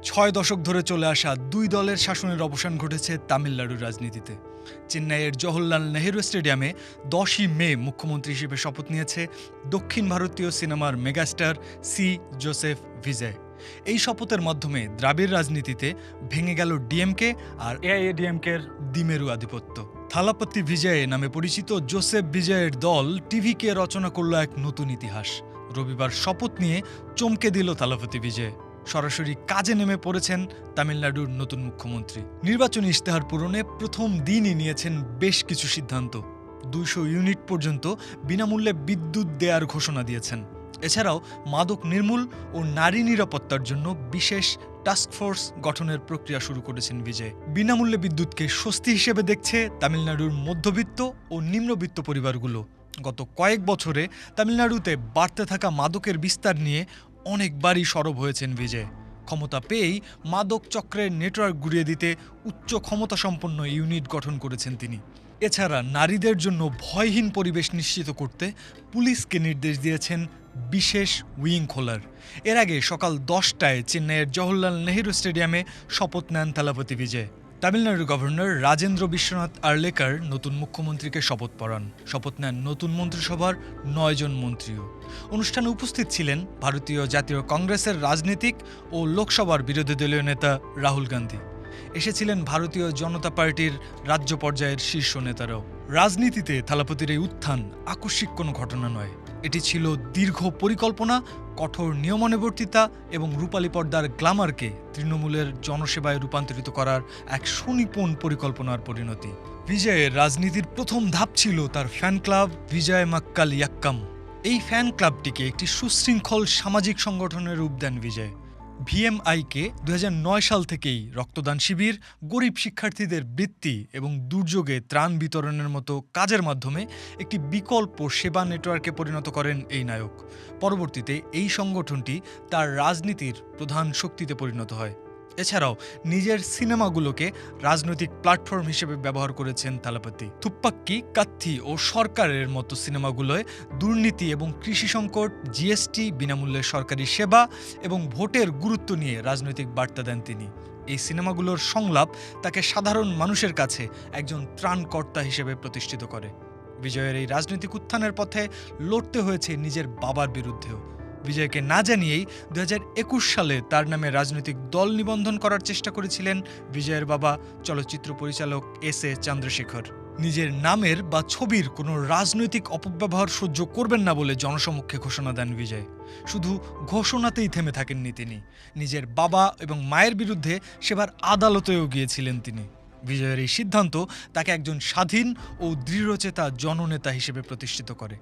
ছয় দশক ধরে চলে আসা দুই দলের শাসনের অবসান ঘটেছে তামিলনাড়ুর রাজনীতিতে। চেন্নাইয়ের জওহরলাল নেহেরু স্টেডিয়ামে 10ই মে মুখ্যমন্ত্রী হিসেবে শপথ নিয়েছে দক্ষিণ ভারতীয় সিনেমার মেগাস্টার সি জোসেফ ভিজয়। এই শপথের মাধ্যমে দ্রাবিড় রাজনীতিতে ভেঙে গেল ডিএমকে আর এআইএডিএমকের দ্বিমেরু আধিপত্য। থালাপতি ভিজয় নামে পরিচিত জোসেফ ভিজয়ের দল টিভিকে রচনা করল এক নতুন ইতিহাস। রবিবার শপথ নিয়ে চমকে দিল থালাপতি ভিজয়। সরাসরি কাজে নেমে পড়েছেন তামিলনাড়ুর নতুন মুখ্যমন্ত্রী। নির্বাচনী ইশতেহার পূরণে প্রথম দিনই নিয়েছেন বেশ কিছু সিদ্ধান্ত। 200 ইউনিট পর্যন্ত বিনামূল্যে বিদ্যুৎ দেওয়ার ঘোষণা দিয়েছেন। এছাড়াও মাদক নির্মূল ও নারী নিরাপত্তার জন্য বিশেষ টাস্কফোর্স গঠনের প্রক্রিয়া শুরু করেছেন ভিজয়। বিনামূল্যে বিদ্যুৎকে স্বস্তি হিসেবে দেখছে তামিলনাড়ুর মধ্যবিত্ত ও নিম্নবিত্ত পরিবারগুলো। গত কয়েক বছরে তামিলনাড়ুতে বাড়তে থাকা মাদকের বিস্তার নিয়ে অনেকবারই সরব হয়েছেন ভিজয়। ক্ষমতা পেয়েই মাদক চক্রের নেটওয়ার্ক গুড়িয়ে দিতে উচ্চ ক্ষমতা সম্পন্ন ইউনিট গঠন করেছেন তিনি। এছাড়া নারীদের জন্য ভয়হীন পরিবেশ নিশ্চিত করতে পুলিশকে নির্দেশ দিয়েছেন বিশেষ উইং খোলার। এর আগে সকাল 10টায় চেন্নাইয়ের জওহরলাল নেহেরু স্টেডিয়ামে শপথ নেন থালাপতি ভিজয়। তামিলনাড়ুর গভর্নর রাজেন্দ্র বিশ্বনাথ আর্লেকার নতুন মুখ্যমন্ত্রীকে শপথ পড়ান। শপথ নেন নতুন মন্ত্রিসভার 9 জন মন্ত্রীও। অনুষ্ঠানে উপস্থিত ছিলেন ভারতীয় জাতীয় কংগ্রেসের রাজনীতিক ও লোকসভার বিরোধী দলীয় নেতা রাহুল গান্ধী। এসেছিলেন ভারতীয় জনতা পার্টির রাজ্য পর্যায়ের শীর্ষ নেতারাও। রাজনীতিতে থালাপতির এই উত্থান আকস্মিক কোনো ঘটনা নয়। এটি ছিল দীর্ঘ পরিকল্পনা, কঠোর নিয়মানুবর্তিতা এবং রূপালী পর্দার গ্ল্যামারকে তৃণমূলের জনসেবায় রূপান্তরিত করার এক সুনিপুণ পরিকল্পনার পরিণতি। ভিজয়ের রাজনীতির প্রথম ধাপ ছিল তার ফ্যান ক্লাব ভিজয় মাক্কাল ইয়াক্কাম। এই ফ্যান ক্লাবটিকে একটি সুশৃঙ্খল সামাজিক সংগঠনের রূপ দেন ভিজয়। ভিএমআইকে 2009 সাল থেকেই রক্তদান শিবির, গরিব শিক্ষার্থীদের বৃত্তি এবং দুর্যোগে ত্রাণ বিতরণের মতো কাজের মাধ্যমে একটি বিকল্প সেবা নেটওয়ার্কে পরিণত করেন এই নায়ক। পরবর্তীতে এই সংগঠনটি তার রাজনীতির প্রধান শক্তিতে পরিণত হয়। এছাড়াও নিজের সিনেমাগুলোকে রাজনৈতিক প্ল্যাটফর্ম হিসেবে ব্যবহার করেছেন থালাপতি। থুপ্পাক্কি, কাত্থি ও সরকারের মতো সিনেমাগুলোয় দুর্নীতি এবং কৃষি সংকট, জিএসটি, বিনামূল্যে সরকারি সেবা এবং ভোটের গুরুত্ব নিয়ে রাজনৈতিক বার্তা দেন তিনি। এই সিনেমাগুলোর সংলাপ তাকে সাধারণ মানুষের কাছে একজন ত্রাণকর্তা হিসেবে প্রতিষ্ঠিত করে। বিজয়ের এই রাজনৈতিক উত্থানের পথে লড়তে হয়েছে নিজের বাবার বিরুদ্ধেও। ভিজয়কে না জানিয়েই 2021 সালে তার নামে রাজনৈতিক দল নিবন্ধন করার চেষ্টা করেছিলেন ভিজয়ের বাবা চলচ্চিত্র পরিচালক এস.এ. চন্দ্রশেখর। নিজের নামের বা ছবির কোনো রাজনৈতিক অপব্যবহার সহ্য করবেন না বলে জনসমক্ষে ঘোষণা দেন ভিজয়। শুধু ঘোষণাতেই থেমে থাকেননি তিনি, নিজের বাবা এবং মায়ের বিরুদ্ধে সেবার আদালতেও গিয়েছিলেন তিনি। ভিজয়ের এই সিদ্ধান্ত তাকে একজন স্বাধীন ও দৃঢ়চেতা জননেতা হিসেবে প্রতিষ্ঠিত করে।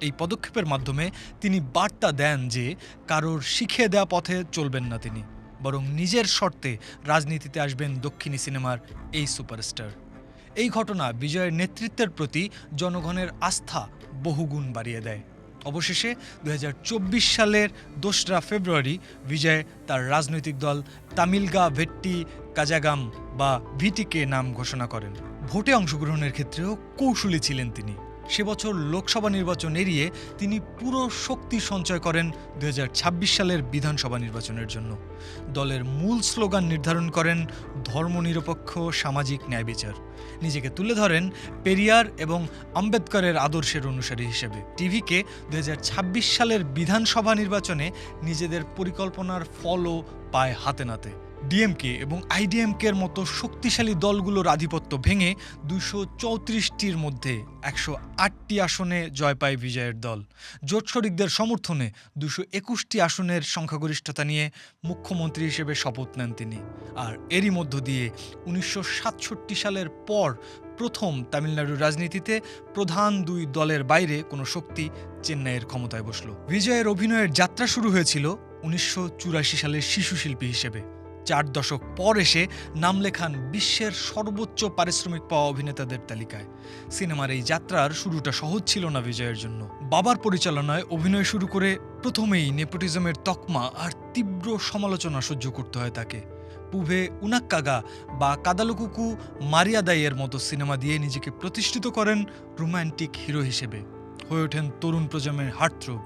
এই পদক্ষেপের মাধ্যমে তিনি বার্তা দেন যে কারোর শিখিয়ে দেওয়া পথে চলবেন না তিনি, বরং নিজের শর্তে রাজনীতিতে আসবেন দক্ষিণী সিনেমার এই সুপারস্টার। এই ঘটনা বিজয়ের নেতৃত্বের প্রতি জনগণের আস্থা বহুগুণ বাড়িয়ে দেয়। অবশেষে 2024 সালের 2রা ফেব্রুয়ারি ভিজয় তার রাজনৈতিক দল তামিলগা ভেট্টি কাজাগাম বা ভিটিকে নাম ঘোষণা করেন। ভোটে অংশগ্রহণের ক্ষেত্রেও কৌশলী ছিলেন তিনি। সে বছর লোকসভা নির্বাচন এড়িয়ে তিনি পুরো শক্তি সঞ্চয় করেন 2026 সালের বিধানসভা নির্বাচনের জন্য। দলের মূল স্লোগান নির্ধারণ করেন ধর্মনিরপেক্ষ সামাজিক ন্যায় বিচার। নিজেকে তুলে ধরেন পেরিয়ার এবং আম্বেদকরের আদর্শের অনুসারী হিসেবে। টিভিকে 2026 সালের বিধানসভা নির্বাচনে নিজেদের পরিকল্পনার ফলও পায় হাতে নাতে। ডিএমকে এবং আইডিএমকের মতো শক্তিশালী দলগুলোর আধিপত্য ভেঙে 234টির মধ্যে 108টি আসনে জয় পায় ভিজয়ের দল। জোট শরিকদের সমর্থনে 221টি আসনের সংখ্যাগরিষ্ঠতা নিয়ে মুখ্যমন্ত্রী হিসেবে শপথ নেন তিনি। আর এরই মধ্য দিয়ে 1967 সালের পর প্রথম তামিলনাড়ুর রাজনীতিতে প্রধান দুই দলের বাইরে কোনো শক্তি চেন্নাইয়ের ক্ষমতায় বসল। ভিজয়ের অভিনয়ের যাত্রা শুরু হয়েছিল 1984 সালের শিশু শিল্পী হিসেবে। 4 দশক পর এসে নাম লেখান বিশ্বের সর্বোচ্চ পারিশ্রমিক পাওয়া অভিনেতাদের তালিকায়। সিনেমার এই যাত্রার শুরুটা সহজ ছিল না ভিজয়ের জন্য। বাবার পরিচালনায় অভিনয় শুরু করে প্রথমেই নেপোটিজমের তকমা আর তীব্র সমালোচনা সহ্য করতে হয় তাকে। পুভে উনাক্কাগা বা কাদালুকুকু মারিয়াদাইয়ের মতো সিনেমা দিয়ে নিজেকে প্রতিষ্ঠিত করেন রোম্যান্টিক হিরো হিসেবে। হয়ে ওঠেন তরুণ প্রজন্মের হার্টথ্রোব।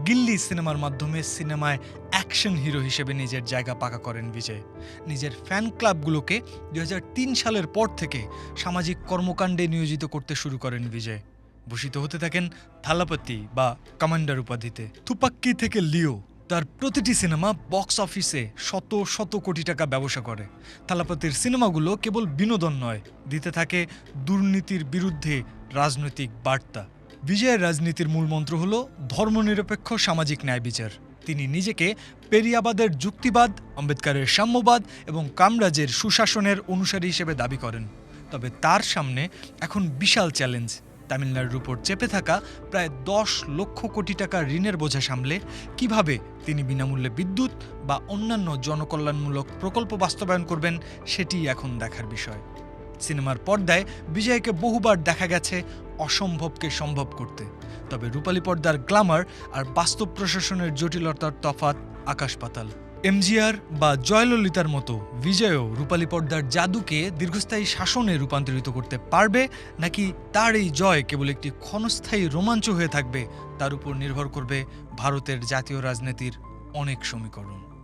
গিল্লি সিনেমার মাধ্যমে সিনেমায় অ্যাকশন হিরো হিসেবে নিজের জায়গা পাকা করেন বিজয়। নিজের ফ্যান ক্লাবগুলোকে 2003 সালের পর থেকে সামাজিক কর্মকাণ্ডে নিয়োজিত করতে শুরু করেন বিজয়। ভূষিত হতে থাকেন থালাপতি বা কমান্ডার উপাধিতে। থুপাক্কি থেকে লিও, তার প্রতিটি সিনেমা বক্স অফিসে শত শত কোটি টাকা ব্যবসা করে। থালাপতির সিনেমাগুলো কেবল বিনোদন নয়, দিতে থাকে দুর্নীতির বিরুদ্ধে রাজনৈতিক বার্তা। বিজয়ের রাজনীতির মূল মন্ত্র হল ধর্মনিরপেক্ষ সামাজিক ন্যায় বিচার। তিনি নিজেকে পেরিয়াবাদের যুক্তিবাদ, আম্বেদকরের সাম্যবাদ এবং কামরাজের সুশাসনের অনুসারী হিসেবে দাবি করেন। তবে তার সামনে এখন বিশাল চ্যালেঞ্জ। তামিলনাড়ুর উপর চেপে থাকা প্রায় 10 লক্ষ কোটি টাকা ঋণের বোঝা সামলে কিভাবে তিনি বিনামূল্যে বিদ্যুৎ বা অন্যান্য জনকল্যাণমূলক প্রকল্প বাস্তবায়ন করবেন, সেটি এখন দেখার বিষয়। সিনেমার পর্দায় বিজয়কে বহুবার দেখা গেছে অসম্ভবকে সম্ভব করতে। তবে রূপালী পর্দার গ্ল্যামার আর বাস্তব প্রশাসনের জটিলতার তফাৎ আকাশ পাতাল। এমজিআর বা জয়ললিতার মতো বিজয়ও রূপালী পর্দার জাদুকে দীর্ঘস্থায়ী শাসনে রূপান্তরিত করতে পারবে, নাকি তার এই জয় কেবল একটি ক্ষণস্থায়ী রোমাঞ্চ হয়ে থাকবে, তার উপর নির্ভর করবে ভারতের জাতীয় রাজনীতির অনেক সমীকরণ।